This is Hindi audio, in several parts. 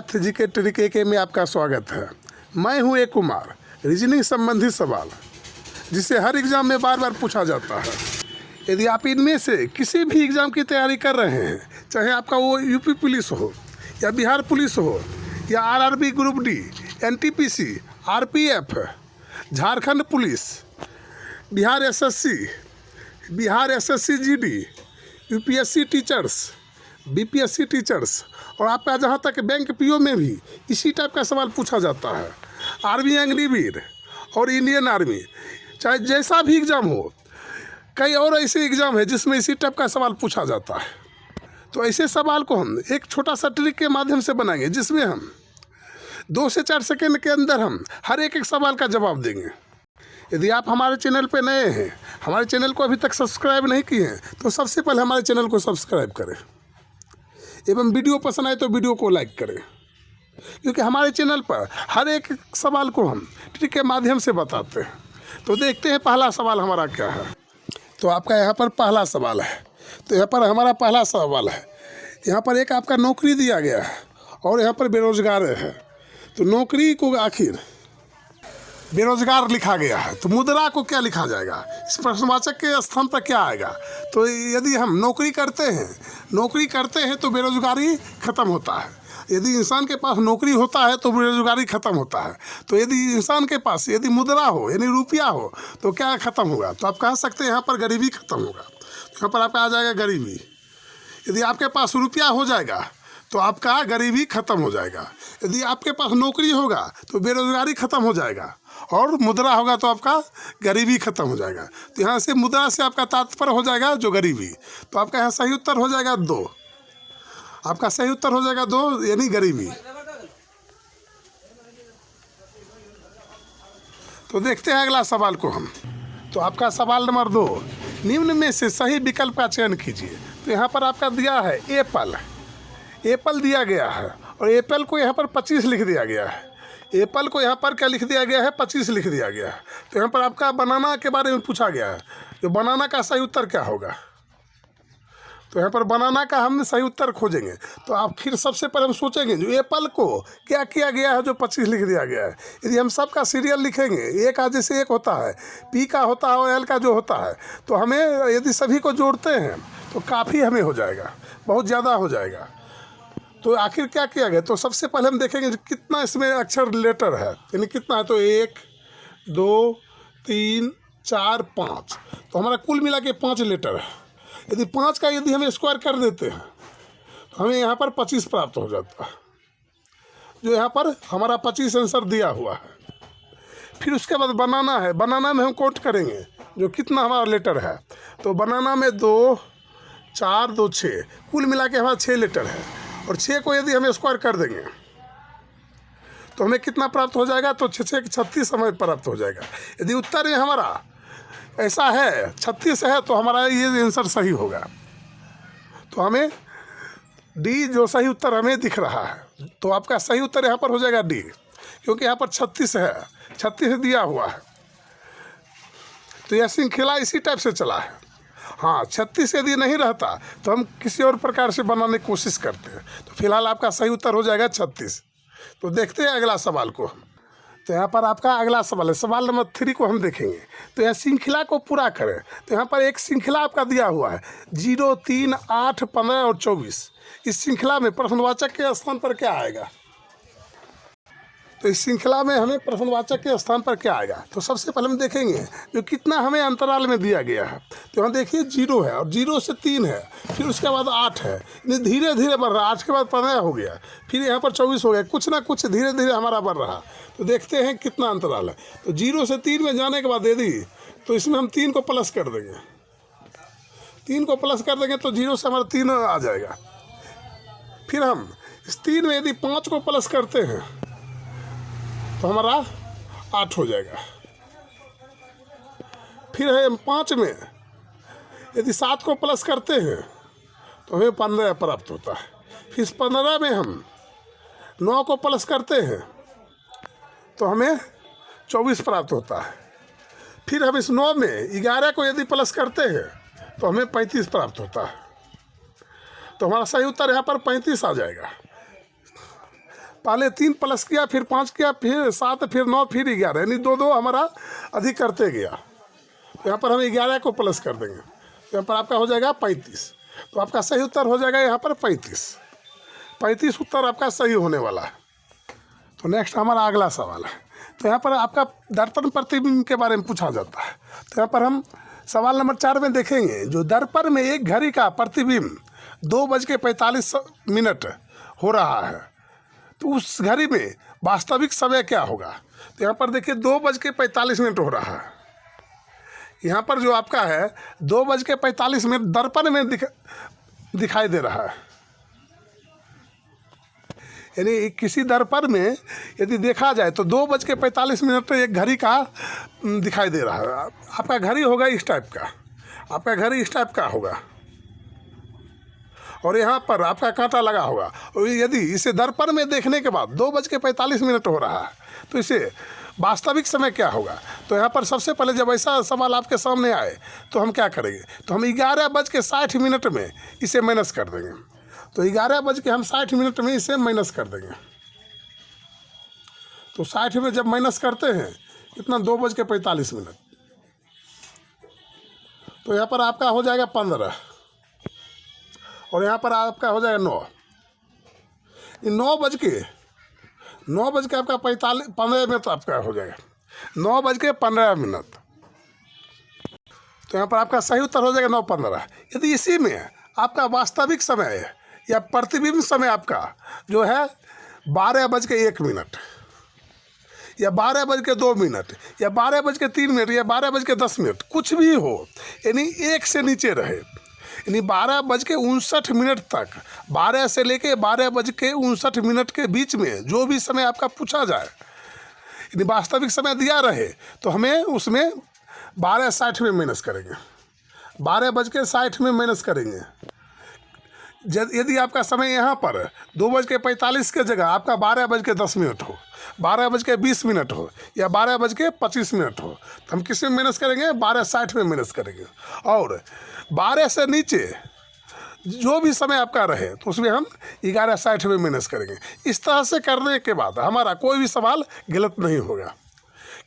मैथ जीके ट्रिक के में आपका स्वागत है। मैं हूं ए कुमार। रीजनिंग संबंधी सवाल जिसे हर एग्ज़ाम में बार बार पूछा जाता है। यदि आप इनमें से किसी भी एग्ज़ाम की तैयारी कर रहे हैं, चाहे आपका वो यूपी पुलिस हो या बिहार पुलिस हो या RRB group D, NTPC, RPF, Jharkhand police, Bihar SSC, Bihar SSC GD, UPSC teachers, BPSC teachers और आपका जहाँ तक बैंक पीओ में भी इसी टाइप का सवाल पूछा जाता है। आर्मी अग्निवीर और इंडियन आर्मी, चाहे जैसा भी एग्ज़ाम हो, कई और ऐसे एग्ज़ाम है जिसमें इसी टाइप का सवाल पूछा जाता है। तो ऐसे सवाल को हम एक छोटा सा ट्रिक के माध्यम से बनाएंगे, जिसमें हम 2 से 4 सेकंड के अंदर हम हर एक सवाल का जवाब देंगे। यदि आप हमारे चैनल पर नए हैं, हमारे चैनल को अभी तक सब्सक्राइब नहीं किए हैं, तो सबसे पहले हमारे चैनल को सब्सक्राइब करें एवं वीडियो पसंद आए तो वीडियो को लाइक करें, क्योंकि हमारे चैनल पर हर एक सवाल को हम ट्रिक के माध्यम से बताते हैं। तो देखते हैं पहला सवाल हमारा क्या है। तो आपका यहाँ पर पहला सवाल है। तो यहाँ पर हमारा पहला सवाल है, यहाँ पर एक आपका नौकरी दिया गया है और यहाँ पर बेरोजगार है। तो नौकरी को आखिर बेरोजगार लिखा गया है, तो मुद्रा को क्या लिखा जाएगा, इस प्रश्नवाचक के स्थान पर क्या आएगा। तो यदि हम नौकरी करते हैं तो बेरोजगारी ख़त्म होता है। यदि इंसान के पास नौकरी होता है तो बेरोजगारी ख़त्म होता है। तो यदि इंसान के पास यदि मुद्रा हो यानी रुपया हो तो क्या ख़त्म होगा, तो आप कह सकते हैं यहाँ पर गरीबी ख़त्म होगा। तो यहाँ पर आपका आ जाएगा गरीबी। यदि आपके पास रुपया हो जाएगा तो आपका गरीबी ख़त्म हो जाएगा। यदि आपके पास नौकरी होगा तो बेरोजगारी ख़त्म हो जाएगा और मुद्रा होगा तो आपका गरीबी ख़त्म हो जाएगा। तो यहाँ से मुद्रा से आपका तात्पर्य हो जाएगा जो गरीबी। तो आपका यहाँ सही उत्तर हो जाएगा 2। आपका सही उत्तर हो जाएगा 2 यानी गरीबी। तो देखते हैं अगला सवाल को हम। तो आपका सवाल नंबर 2, निम्न में से सही विकल्प का चयन कीजिए। तो यहाँ पर आपका दिया है एप्पल दिया गया है और एप्पल को यहाँ पर 25 लिख दिया गया है। एप्पल को यहाँ पर क्या लिख दिया गया है, 25 लिख दिया गया है। तो यहाँ पर आपका बनाना के बारे में पूछा गया है। तो बनाना का सही उत्तर क्या होगा, तो यहाँ पर बनाना का हम सही उत्तर खोजेंगे। तो आप फिर सबसे पहले हम सोचेंगे जो एप्पल को क्या किया गया है जो 25 लिख दिया गया है। यदि हम सबका सीरियल लिखेंगे, ए का जैसे 1 होता है, पी का होता है और एल का जो होता है, तो हमें यदि सभी को जोड़ते हैं तो काफ़ी हमें हो जाएगा, बहुत ज़्यादा हो जाएगा। तो आखिर क्या किया गया, तो सबसे पहले हम देखेंगे कितना इसमें अक्षर लेटर है, यानी कितना है। तो 1 2 3 4 5, तो हमारा कुल मिला के 5 लेटर है। यदि 5 का यदि हम स्क्वायर कर देते हैं तो हमें यहाँ पर 25 प्राप्त हो जाता है, जो यहाँ पर हमारा 25 आंसर दिया हुआ है। फिर उसके बाद बनाना है। बनाना में हम काउंट करेंगे जो कितना हमारा लेटर है। तो बनाना में 2 4 2 6, कुल मिला के हमारा 6 लेटर है। और 6 को यदि हम स्क्वायर कर देंगे तो हमें कितना प्राप्त हो जाएगा, तो 6 36 हमें प्राप्त हो जाएगा। यदि उत्तर में हमारा ऐसा है 36 है तो हमारा ये आंसर सही होगा। तो हमें डी जो सही उत्तर हमें दिख रहा है, तो आपका सही उत्तर यहाँ पर हो जाएगा डी, क्योंकि यहाँ पर 36 है, 36 दिया हुआ है। तो यह श्रृंखला इसी टाइप से चला है। हाँ, 36 यदि नहीं रहता तो हम किसी और प्रकार से बनाने की कोशिश करते हैं। तो फिलहाल आपका सही उत्तर हो जाएगा 36। तो देखते हैं अगला सवाल को। तो यहाँ पर आपका अगला सवाल है, सवाल नंबर 3 को हम देखेंगे। तो यहाँ श्रृंखला को पूरा करें। तो यहाँ पर एक श्रृंखला आपका दिया हुआ है 0 3 8 15 और 24। इस श्रृंखला में प्रश्नवाचक के स्थान पर क्या आएगा, तो इस श्रृंखला में हमें प्रश्नवाचक के स्थान पर क्या आएगा। तो सबसे पहले हम देखेंगे जो कितना हमें अंतराल में दिया गया है। तो यहाँ देखिए 0 है और 0 से 3 है, फिर उसके बाद 8 है, धीरे धीरे बढ़ रहा। 8 के बाद 15 हो गया, फिर यहाँ पर 24 हो गया। कुछ ना कुछ धीरे धीरे हमारा बढ़ रहा। तो देखते हैं कितना अंतराल है। तो 0 से 3 में जाने के बाद यदि तो इसमें हम 3 को प्लस कर देंगे। 3 को प्लस कर देंगे तो 0 से हमारा 3 आ जाएगा। फिर हम इस 3 में यदि 5 को प्लस करते हैं तो हमारा 8 हो जाएगा। फिर है 5 में यदि 7 को प्लस करते हैं तो हमें 15 प्राप्त होता है। फिर इस 15 में हम 9 को प्लस करते हैं तो हमें 24 प्राप्त होता है। फिर हम इस 9 में 11 को यदि प्लस करते हैं तो हमें 35 प्राप्त होता है। तो हमारा सही उत्तर यहाँ पर 35 आ जाएगा। पहले 3 प्लस किया, फिर 5 किया, फिर 7, फिर 9, फिर 11, यानी 2 हमारा अधिक करते गया। तो यहाँ पर हम 11 को प्लस कर देंगे, तो यहाँ पर आपका हो जाएगा 35। तो आपका सही उत्तर हो जाएगा यहाँ पर 35 उत्तर आपका सही होने वाला है। तो नेक्स्ट हमारा अगला सवाल है। तो यहाँ पर आपका दर्पण प्रतिबिंब के बारे में पूछा जाता है। तो यहाँ पर हम सवाल नंबर 4 में देखेंगे, जो दर्पण में एक घड़ी का प्रतिबिंब 2:45 हो रहा है, तो उस घड़ी में वास्तविक समय क्या होगा। तो यहाँ पर देखिए 2:45 हो रहा है। यहाँ पर जो आपका है 2:45 दर्पण में दिखाई दे रहा है, यानी किसी दर्पण में यदि देखा जाए तो 2:45 एक घड़ी का दिखाई दे रहा है। आपका घड़ी होगा इस टाइप का, आपका घड़ी इस टाइप का होगा, और यहाँ पर आपका कांटा लगा होगा। और यदि इसे दर्पण में देखने के बाद 2:45 हो रहा है, तो इसे वास्तविक समय क्या होगा। तो यहाँ पर सबसे पहले जब ऐसा सवाल आपके सामने आए तो हम क्या करेंगे, तो हम 11:60 में इसे माइनस कर देंगे। तो 11:60 में इसे माइनस कर देंगे। तो 60 में जब माइनस करते हैं कितना, 2:45, तो यहाँ पर आपका हो जाएगा 15, और यहाँ पर आपका हो जाएगा 9। 9 बज के आपका 15 मिनट आपका हो जाएगा, 9:15। तो यहाँ पर आपका सही उत्तर हो जाएगा 9:15। यदि इसी में आपका वास्तविक समय या प्रतिबिंब समय आपका जो है 12:01 या 12:02 या 12:03 या 12:10, कुछ भी हो, यानी 1 से नीचे रहे, यानी 12:59 तक, 12 से लेके 12:59 के बीच में जो भी समय आपका पूछा जाए, यानी वास्तविक समय दिया रहे, तो हमें उसमें 12:60 में माइनस करेंगे, 12:60 में माइनस करेंगे। यदि आपका समय यहाँ पर 2:45 के जगह आपका 12:10 हो, 12:20 हो या 12:25 हो, तो हम किस में माइनस करेंगे, 12:60 में माइनस करेंगे। और 12 से नीचे जो भी समय आपका रहे तो उसमें हम 11:60 में माइनस करेंगे। इस तरह से करने के बाद हमारा कोई भी सवाल गलत नहीं होगा।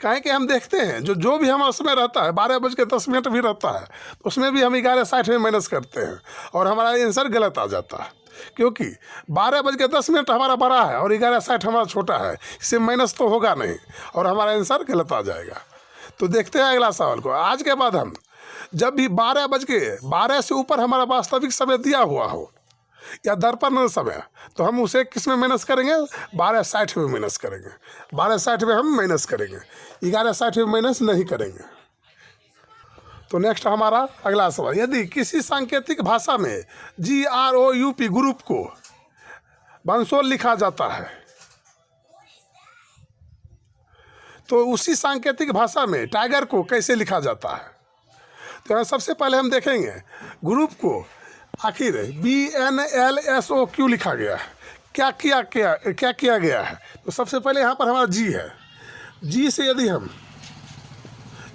काहे कि हम देखते हैं जो भी हमारा समय रहता है 12:10 भी रहता है, तो उसमें भी हम 11:60 में माइनस करते हैं और हमारा आंसर गलत आ जाता है, क्योंकि 12:10 हमारा बड़ा है और 11:60 हमारा छोटा है, इससे माइनस तो होगा नहीं और हमारा आंसर गलत आ जाएगा। तो देखते हैं अगला सवाल को। आज के बाद हम जब भी 12 से ऊपर हमारा वास्तविक समय दिया हुआ हो या दर्पण समय, तो हम उसे किस में माइनस करेंगे, 12:60 में माइनस करेंगे। 12:60 में हम माइनस करेंगे, 11:60 में माइनस नहीं करेंगे। तो नेक्स्ट हमारा अगला सवाल, यदि किसी सांकेतिक भाषा में GROUP ग्रुप को बंसोल लिखा जाता है, तो उसी सांकेतिक भाषा में टाइगर को कैसे लिखा जाता है। तो सबसे पहले हम देखेंगे ग्रुप को आखिर BNLSO क्यों लिखा गया है, क्या किया गया है। तो सबसे पहले यहाँ पर हमारा G है, G से यदि हम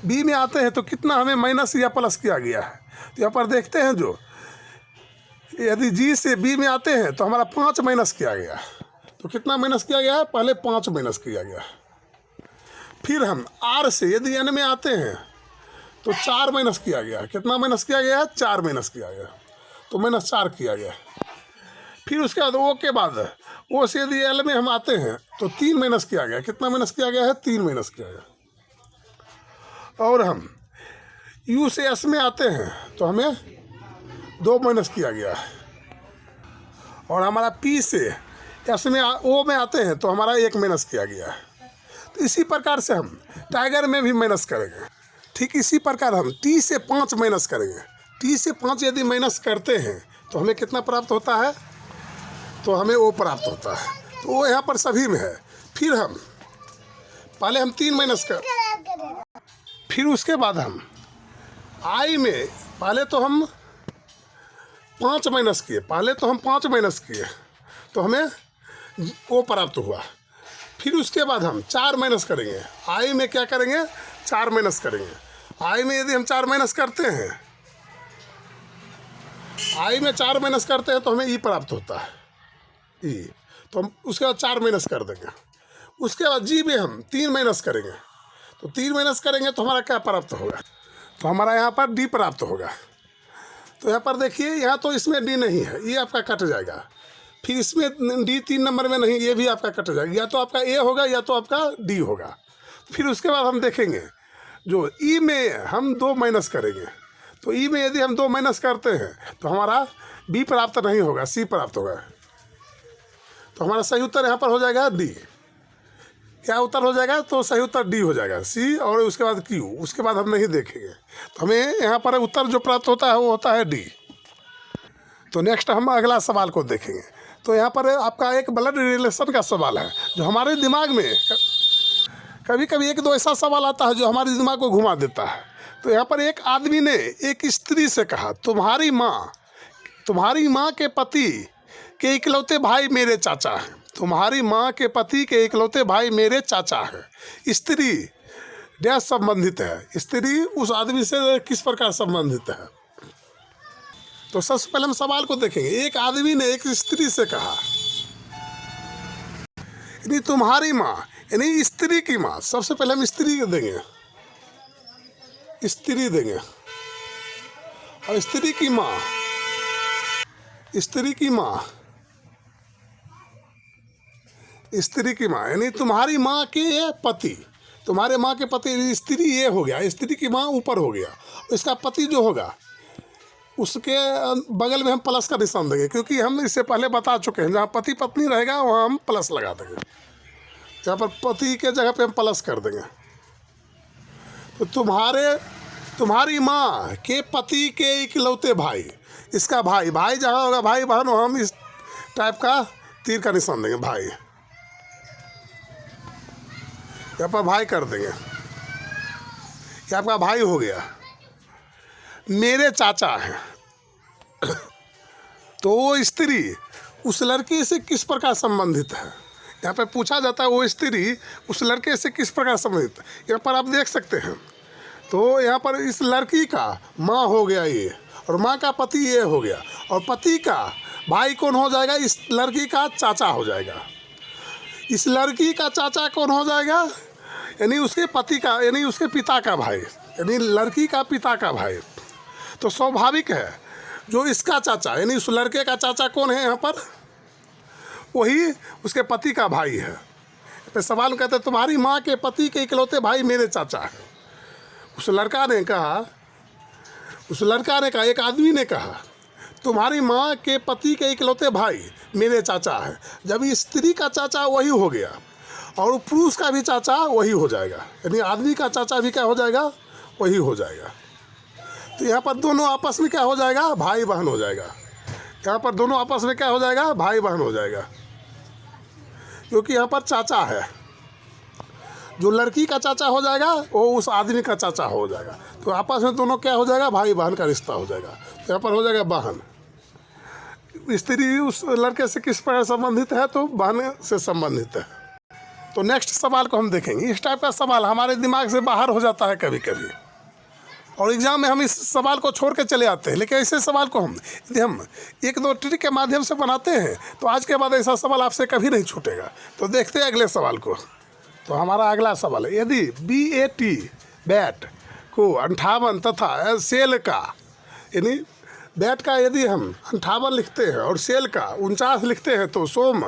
B में आते हैं तो कितना हमें माइनस या प्लस किया गया है। तो यहाँ पर देखते हैं, जो यदि G से B में आते हैं तो हमारा 5 माइनस किया गया है। तो कितना माइनस किया गया है, पहले 5 माइनस किया गया। फिर हम R से यदि N में आते हैं तो 4 माइनस किया गया। कितना माइनस किया गया है, 4 माइनस किया गया, तो -4 किया गया। फिर उसके बाद O के बाद O से यदि L में हम आते हैं तो 3 माइनस किया गया। कितना माइनस किया गया है, 3 माइनस किया गया। और हम U से S में आते हैं तो हमें 2 माइनस किया गया है। और हमारा P से S में O में आते हैं तो हमारा 1 माइनस किया गया है। तो इसी प्रकार से हम टाइगर में भी माइनस करेंगे। ठीक इसी प्रकार हम T से 5 माइनस करेंगे। T से 5 यदि माइनस करते हैं तो हमें कितना प्राप्त होता है, तो हमें O प्राप्त होता है। तो वो यहाँ पर सभी में है। फिर हम पहले हम 3 माइनस कर, फिर उसके बाद हम I में पहले तो हम 5 माइनस किए, तो हमें O प्राप्त हुआ। फिर उसके बाद हम 4 माइनस करेंगे। I में क्या करेंगे, 4 माइनस करेंगे। I में यदि हम 4 माइनस करते हैं, I में 4 माइनस करते हैं तो हमें E प्राप्त होता है, E। तो हम उसके बाद 4 माइनस कर देंगे। उसके बाद जी में हम 3 माइनस करेंगे, तो 3 माइनस करेंगे तो हमारा क्या प्राप्त होगा, तो हमारा यहाँ पर डी प्राप्त होगा। तो यहाँ पर देखिए, यहाँ तो इसमें डी नहीं है, ये आपका कट जाएगा। फिर इसमें डी 3 नंबर में नहीं, ये भी आपका कट जाएगा। या तो आपका ए होगा या तो आपका डी होगा। फिर उसके बाद हम देखेंगे जो ई में हम 2 माइनस करेंगे, तो ई में यदि हम 2 माइनस करते हैं तो हमारा बी प्राप्त नहीं होगा, सी प्राप्त होगा। तो हमारा सही उत्तर यहाँ पर हो जाएगा डी। क्या उत्तर हो जाएगा, तो सही उत्तर डी हो जाएगा, सी और उसके बाद क्यू, उसके बाद हम नहीं देखेंगे। तो हमें यहाँ पर उत्तर जो प्राप्त होता है वो होता है डी। तो नेक्स्ट हम अगला सवाल को देखेंगे। तो यहाँ पर आपका एक ब्लड रिलेशन का सवाल है, जो हमारे दिमाग में कभी कभी 1-2 ऐसा सवाल आता है जो हमारे दिमाग को घुमा देता है। तो यहाँ पर एक आदमी ने एक स्त्री से कहा, तुम्हारी माँ के पति के इकलौते भाई मेरे चाचा हैं। तुम्हारी माँ के पति के इकलौते भाई मेरे चाचा हैं। स्त्री डैश संबंधित है, स्त्री उस आदमी से किस प्रकार संबंधित है। तो सबसे पहले हम सवाल को देखेंगे। एक आदमी ने एक स्त्री से कहा, यानी तुम्हारी माँ, यानी स्त्री की माँ। सबसे पहले हम स्त्री देंगे, स्त्री देंगे, और स्त्री की माँ, स्त्री की माँ, स्त्री की माँ, यानी तुम्हारी माँ के पति, तुम्हारे माँ के पति, स्त्री ये हो गया, स्त्री की माँ ऊपर हो गया, इसका पति जो होगा उसके बगल में हम प्लस का निशान देंगे, क्योंकि हम इससे पहले बता चुके हैं, जहाँ पति पत्नी रहेगा वहाँ हम प्लस लगा देंगे। यहाँ पर पति के जगह पे हम प्लस कर देंगे। तो तुम्हारी माँ के पति के इकलौते भाई, इसका भाई, भाई जहाँ होगा भाई बहन, हम इस टाइप का तीर का निशान देंगे, भाई। यहाँ पर भाई कर देंगे, ये आपका भाई हो गया। मेरे चाचा हैं, तो वो स्त्री उस लड़के से किस प्रकार संबंधित है। यहाँ पे पूछा जाता है वो स्त्री उस लड़के से किस प्रकार संबंधित है। यहाँ पर आप देख सकते हैं, तो यहाँ पर इस लड़की का माँ हो गया ये, और माँ का पति ये हो गया, और पति का भाई कौन हो जाएगा, इस लड़की का चाचा हो जाएगा। इस लड़की का चाचा कौन हो जाएगा, यानी उसके पति का, यानी उसके पिता का भाई, यानी लड़की का पिता का भाई। तो स्वाभाविक है जो इसका चाचा, यानी उस लड़के का चाचा कौन है यहाँ पर, वही उसके पति का भाई है। तो सवाल कहते हैं तुम्हारी माँ के पति के इकलौते भाई मेरे चाचा हैं। उस लड़का ने कहा, एक आदमी ने कहा, तुम्हारी माँ के पति के इकलौते भाई मेरे चाचा हैं। जब स्त्री का चाचा वही हो गया और पुरुष का भी चाचा वही हो जाएगा, यानी आदमी का चाचा भी क्या हो जाएगा, वही हो जाएगा। तो यहाँ पर दोनों आपस में क्या हो जाएगा, भाई बहन हो जाएगा। यहाँ पर दोनों आपस में क्या हो जाएगा, भाई बहन हो जाएगा, क्योंकि यहाँ पर चाचा है। जो लड़की का चाचा हो जाएगा वो उस आदमी का चाचा हो जाएगा, तो आपस में दोनों क्या हो जाएगा, भाई बहन का रिश्ता हो जाएगा। तो यहाँ पर हो जाएगा बहन। स्त्री उस लड़के से किस प्रकार संबंधित है, तो बहन से संबंधित है। तो नेक्स्ट सवाल को हम देखेंगे। इस टाइप का सवाल हमारे दिमाग से बाहर हो जाता है कभी कभी, और एग्ज़ाम में हम इस सवाल को छोड़ के चले आते हैं। लेकिन ऐसे सवाल को यदि हम 1-2 ट्रिक के माध्यम से बनाते हैं तो आज के बाद ऐसा सवाल आपसे कभी नहीं छूटेगा। तो देखते हैं अगले सवाल को। तो हमारा अगला सवाल है, यदि BAT बैट को 58 तथा सेल का, यानी बैट का यदि हम 58 लिखते हैं और सेल का 49 लिखते हैं तो सोम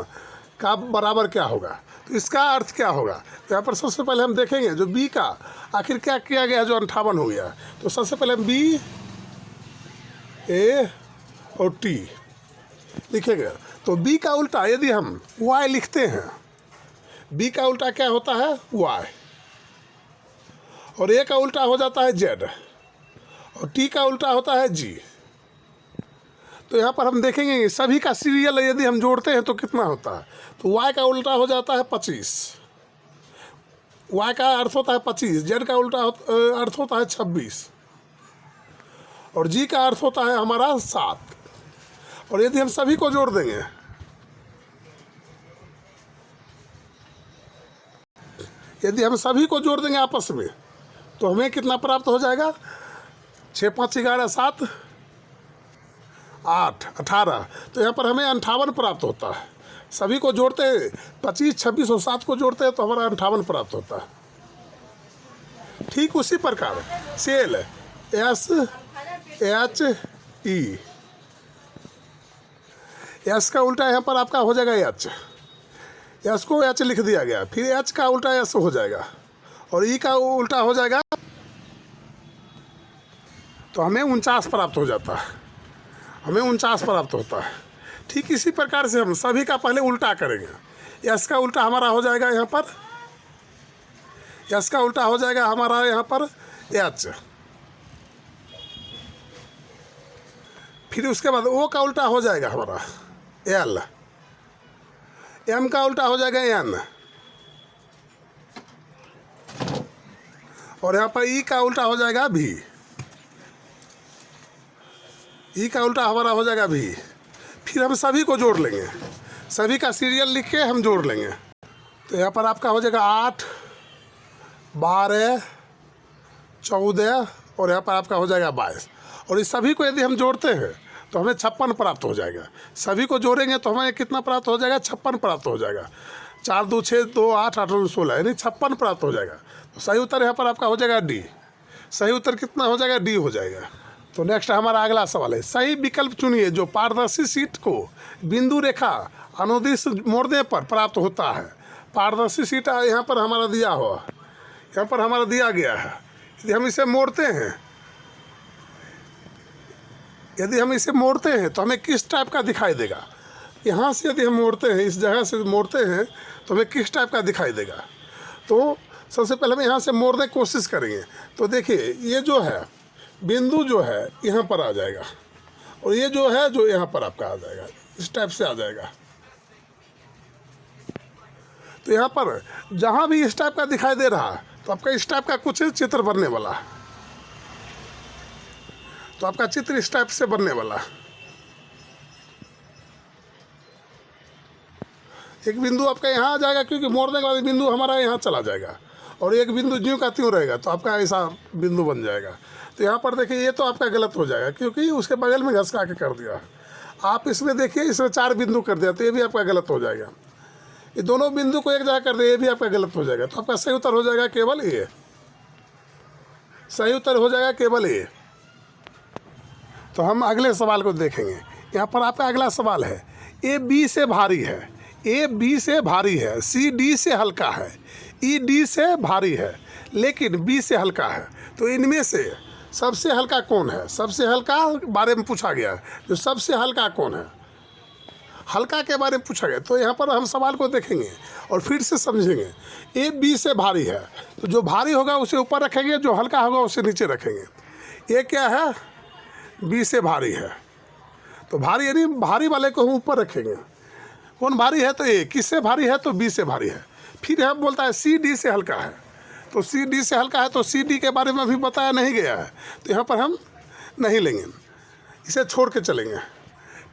का बराबर क्या होगा, तो इसका अर्थ क्या होगा। तो यहाँ पर सबसे पहले हम देखेंगे जो बी का आखिर क्या किया गया जो 58 हो गया। तो सबसे पहले हम BA और T लिखेंगे। तो बी का उल्टा यदि हम Y लिखते हैं, बी का उल्टा क्या होता है, Y, और A का उल्टा हो जाता है Z, और T का उल्टा होता है G। तो यहाँ पर हम देखेंगे सभी का सीरियल यदि हम जोड़ते हैं तो कितना होता है। तो Y का उल्टा हो जाता है 25, Y का अर्थ होता है 25, Z का उल्टा अर्थ होता है 26, और G का अर्थ होता है हमारा 7। और यदि हम सभी को जोड़ देंगे, यदि हम सभी को जोड़ देंगे आपस में, तो हमें कितना प्राप्त हो जाएगा, 6 5 11 7 8 18। तो यहाँ पर हमें 58 प्राप्त होता है। सभी को जोड़ते हैं 25, 26 और 7 को जोड़ते हैं तो हमारा 58 प्राप्त होता है। ठीक उसी प्रकार सेल SHE, एस का उल्टा यहाँ पर आपका हो जाएगा एच, एस को एच लिख दिया गया, फिर एच का उल्टा एस हो जाएगा और ई का उल्टा हो जाएगा, तो हमें 49 प्राप्त हो जाता है, हमें 49 प्राप्त होता है। ठीक इसी प्रकार से हम सभी का पहले उल्टा करेंगे। एस का उल्टा हमारा हो जाएगा यहाँ पर, एस का उल्टा हो जाएगा हमारा यहाँ पर एच, फिर उसके बाद ओ का उल्टा हो जाएगा हमारा एल, एम का उल्टा हो जाएगा एन, और यहाँ पर ई का उल्टा हो जाएगा भी, ई का उल्टा हमारा हो जाएगा भी। फिर हम सभी को जोड़ लेंगे, सभी का सीरियल लिख के हम जोड़ लेंगे। तो यहाँ पर आपका हो जाएगा 8, 12, 14 और यहाँ पर आपका हो जाएगा 22। और इस सभी को यदि हम जोड़ते हैं तो हमें 56 प्राप्त हो जाएगा। सभी को जोड़ेंगे तो हमें कितना प्राप्त हो जाएगा? 56 प्राप्त हो जाएगा। 4 2 6 2 8 8 2 16 यानी 56 प्राप्त हो जाएगा। तो सही उत्तर यहाँ पर आपका हो जाएगा डी। सही उत्तर कितना हो जाएगा? डी हो जाएगा। तो नेक्स्ट हमारा अगला सवाल है, सही विकल्प चुनिए जो पारदर्शी शीट को बिंदु रेखा अनुदिश मोड़ने पर प्राप्त होता है। पारदर्शी शीट यहाँ पर हमारा दिया हुआ, यहाँ पर हमारा दिया गया है। यदि हम इसे मोड़ते हैं, यदि हम इसे मोड़ते हैं तो हमें किस टाइप का दिखाई देगा? यहाँ से यदि हम मोड़ते हैं, इस जगह से मोड़ते हैं तो हमें किस टाइप का दिखाई देगा? तो सबसे पहले हम यहाँ से मोड़ने की कोशिश करेंगे। तो देखिए ये जो है बिंदु जो है यहाँ पर आ जाएगा और ये जो है जो यहाँ पर आपका आ जाएगा, इस टाइप से आ जाएगा। तो यहाँ पर जहाँ भी इस टाइप का दिखाई दे रहा है तो आपका इस टाइप का कुछ चित्र बनने वाला है। तो आपका चित्र इस टाइप से बनने वाला है। एक बिंदु आपका यहाँ आ जाएगा क्योंकि मोड़ने के बाद बिंदु हमारा यहाँ चला जाएगा और एक बिंदु ज्यों का त्यों रहेगा, तो आपका ऐसा बिंदु बन जाएगा। तो यहाँ पर देखिए ये तो आपका गलत हो जाएगा क्योंकि उसके बगल में घसका के कर दिया है। आप इसमें देखिए इसमें 4 बिंदु कर दिया तो ये भी आपका गलत हो जाएगा। ये दोनों बिंदु को एक जगह कर दिया, ये भी आपका गलत हो जाएगा। तो आपका सही उत्तर हो जाएगा केवल ए। सही उत्तर हो जाएगा केवल ए। तो हम अगले सवाल को देखेंगे। यहाँ पर आपका अगला सवाल है, ए बी से भारी है, ए बी से भारी है, सी डी से हल्का है, ई डी से भारी है लेकिन बी से हल्का है। तो इनमें से सबसे हल्का कौन है? सबसे हल्का बारे में पूछा गया है। जो सबसे हल्का कौन है, हल्का के बारे में पूछा गया। तो यहाँ पर हम सवाल को देखेंगे और फिर से समझेंगे। ए बी से भारी है तो जो भारी होगा उसे ऊपर रखेंगे, जो हल्का होगा उसे नीचे रखेंगे। ये क्या है? बी से भारी है तो भारी यानी भारी वाले को हम ऊपर रखेंगे। कौन भारी है? तो ए। किससे भारी है? तो बी से भारी है। फिर हम बोलता है सी डी से हल्का है, तो सी डी से हल्का है तो सी डी के बारे में अभी बताया नहीं गया है तो यहाँ पर हम नहीं लेंगे, इसे छोड़ के चलेंगे।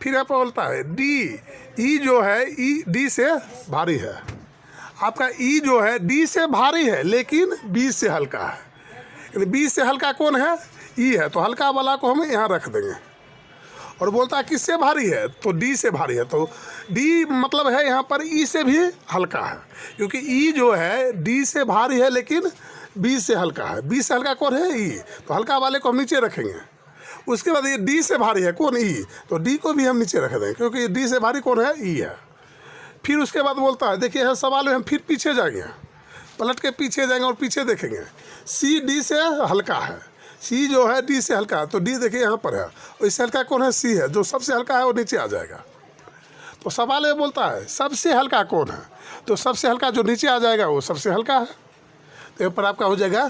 फिर यहाँ पर बोलता है डी, ई जो है ई डी से भारी है। आपका ई जो है डी से भारी है लेकिन बी से हल्का है। यानी बी से हल्का कौन है? ई है। तो हल्का वाला को हम यहाँ रख देंगे। और बोलता है किससे भारी है? तो डी से भारी है। तो डी मतलब है यहाँ पर ई से भी हल्का है क्योंकि ई जो है डी से भारी है लेकिन बी से हल्का है। बी से हल्का कौन है? ई। तो हल्का वाले को हम नीचे रखेंगे। उसके बाद ये डी से भारी है कौन? ई। तो डी को भी हम नीचे रख देंगे क्योंकि डी से भारी कौन है? ई है। फिर उसके बाद बोलता है, देखिए सवाल में हम फिर पीछे जाएंगे, पलट के पीछे जाएंगे और पीछे देखेंगे। सी डी से हल्का है, सी जो है डी से हल्का है। तो डी देखिए यहाँ पर है और इससे हल्का कौन है? सी है। जो सबसे हल्का है वो नीचे आ जाएगा। तो सवाल में बोलता है सबसे हल्का कौन है? तो सबसे हल्का जो नीचे आ जाएगा वो सबसे हल्का है। तो यहाँ पर आपका हो जाएगा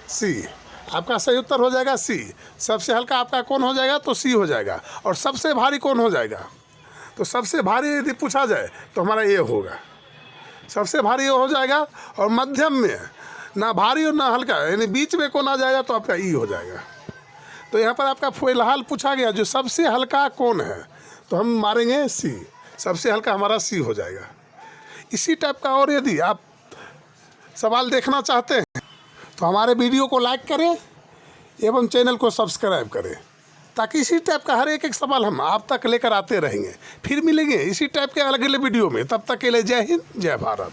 सी। आपका सही उत्तर हो जाएगा सी। सबसे हल्का आपका कौन हो जाएगा? तो सी हो जाएगा। और सबसे भारी कौन हो जाएगा? तो सबसे भारी यदि पूछा जाए तो हमारा ए होगा। सबसे भारी ये हो जाएगा। और मध्यम में ना भारी और ना हल्का यानी बीच में कौन आ जाएगा? तो आपका ई हो जाएगा। तो यहाँ पर आपका फिलहाल पूछा गया जो सबसे हल्का कौन है, तो हम मारेंगे सी। सबसे हल्का हमारा सी हो जाएगा। इसी टाइप का और यदि आप सवाल देखना चाहते हैं तो हमारे वीडियो को लाइक करें एवं चैनल को सब्सक्राइब करें। ताकि इसी टाइप का हर एक सवाल हम आप तक लेकर आते रहेंगे। फिर मिलेंगे इसी टाइप के अलग अलग वीडियो में, तब तक के लिए जय हिंद जय भारत।